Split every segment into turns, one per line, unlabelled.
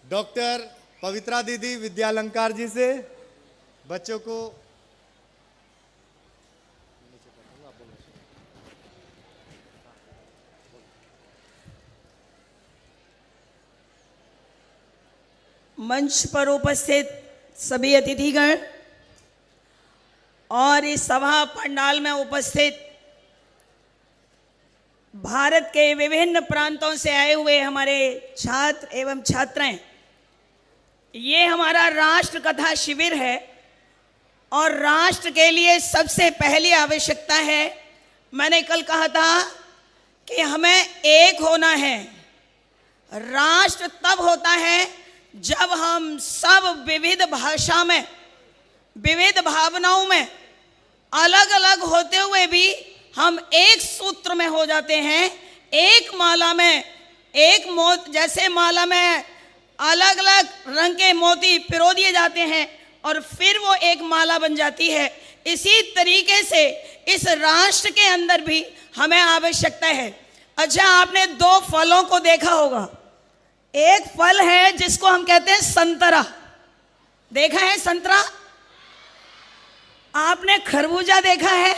Doctor पवित्रा दीदी विद्यालंकार जी से बच्चों को
मंच पर उपस्थित सभी अतिथिगण और इस सभा पंडाल में उपस्थित भारत के विभिन्न प्रांतों से आए हुए हमारे छात्र एवं छात्राएं, ये हमारा राष्ट्र कथा शिविर है और राष्ट्र के लिए सबसे पहली आवश्यकता है, मैंने कल कहा था कि हमें एक होना है। राष्ट्र तब होता है जब हम सब विविध भाषा में, विविध भावनाओं में अलग अलग होते हुए भी हम एक सूत्र में हो जाते हैं, एक माला में, एक जैसे माला में अलग अलग रंग के मोती पिरो दिए जाते हैं और फिर वो एक माला बन जाती है। इसी तरीके से इस राष्ट्र के अंदर भी हमें आवश्यकता है। अच्छा, आपने दो फलों को देखा होगा। एक फल है जिसको हम कहते हैं संतरा, देखा है संतरा? आपने खरबूजा देखा है?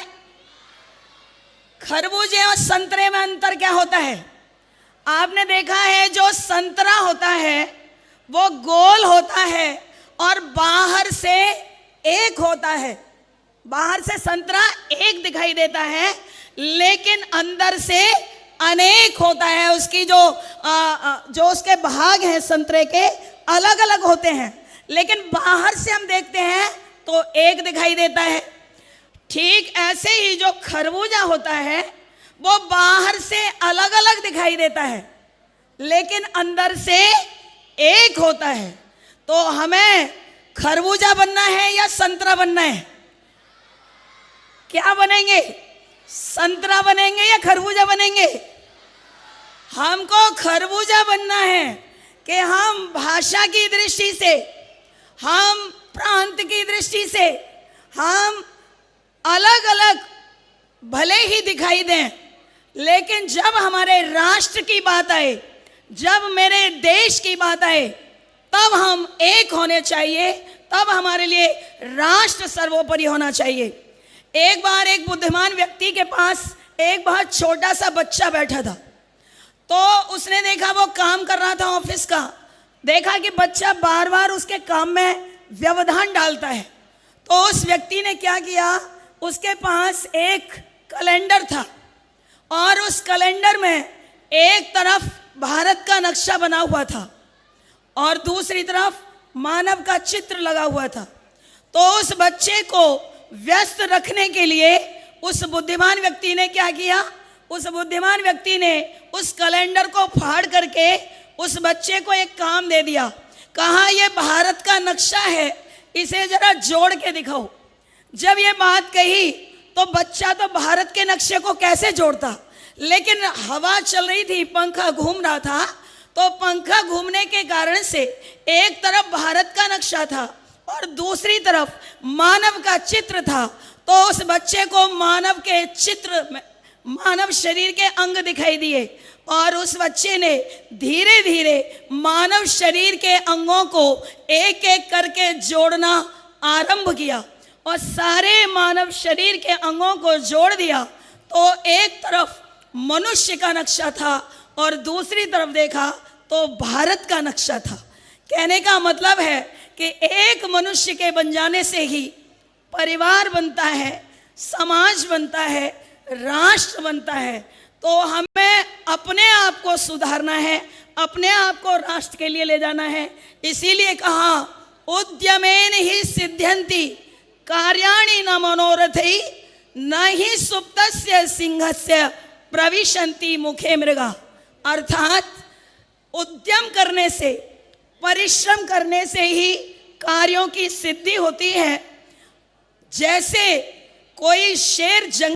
खरबूजे और संतरे में अंतर क्या होता है? आपने देखा है जो संतरा होता है वो गोल होता है और बाहर से एक होता है। बाहर से संतरा एक दिखाई देता है लेकिन अंदर से अनेक होता है। उसकी जो उसके भाग हैं संतरे के अलग अलग होते हैं, लेकिन बाहर से हम देखते हैं तो एक दिखाई देता है। ठीक ऐसे ही जो खरबूजा होता है वो बाहर से अलग अलग दिखाई देता है लेकिन अंदर से एक होता है। तो हमें खरबूजा बनना है या संतरा बनना है? क्या बनेंगे? संतरा बनेंगे या खरबूजा बनेंगे? हमको खरबूजा बनना है कि हम भाषा की दृष्टि से, हम प्रांत की दृष्टि से हम अलग अलग भले ही दिखाई दें, लेकिन जब हमारे राष्ट्र की बात आए, जब मेरे देश की बात आए, तब हम एक होने चाहिए, तब हमारे लिए राष्ट्र सर्वोपरि होना चाहिए। एक बार एक बुद्धिमान व्यक्ति के पास एक बहुत छोटा सा बच्चा बैठा था। तो उसने देखा, वो काम कर रहा था ऑफिस का, देखा कि बच्चा बार बार उसके काम में व्यवधान डालता है। तो उस व्यक्ति ने क्या किया, उसके पास एक कैलेंडर था और उस कैलेंडर में एक तरफ भारत का नक्शा बना हुआ था और दूसरी तरफ मानव का चित्र लगा हुआ था। तो उस बच्चे को व्यस्त रखने के लिए उस बुद्धिमान व्यक्ति ने क्या किया, उस बुद्धिमान व्यक्ति ने उस कैलेंडर को फाड़ करके उस बच्चे को एक काम दे दिया। कहा, यह भारत का नक्शा है, इसे जरा जोड़ के दिखाओ। जब ये बात कही तो बच्चा तो भारत के नक्शे को कैसे जोड़ता, लेकिन हवा चल रही थी, पंखा घूम रहा था, तो पंखा घूमने के कारण से एक तरफ भारत का नक्शा था और दूसरी तरफ मानव का चित्र था। तो उस बच्चे को मानव के चित्र में मानव शरीर के अंग दिखाई दिए और उस बच्चे ने धीरे धीरे मानव शरीर के अंगों को एक एक करके जोड़ना आरंभ किया और सारे मानव शरीर के अंगों को जोड़ दिया। तो एक तरफ मनुष्य का नक्शा था और दूसरी तरफ देखा तो भारत का नक्शा था। कहने का मतलब है कि एक मनुष्य के बन जाने से ही परिवार बनता है, समाज बनता है, राष्ट्र बनता है। तो हमें अपने आप को सुधारना है, अपने आप को राष्ट्र के लिए ले जाना है। इसीलिए कहा, उद्यमेन ही सिद्ध्यन्ति कार्याणि न मनोरथै न ही सुप्तस्य सिंहस्य प्रविशन्ति मुखे मृगा। अर्थात उद्यम करने से, परिश्रम करने से ही कार्यों की सिद्धि होती है। जैसे कोई शेर जंगल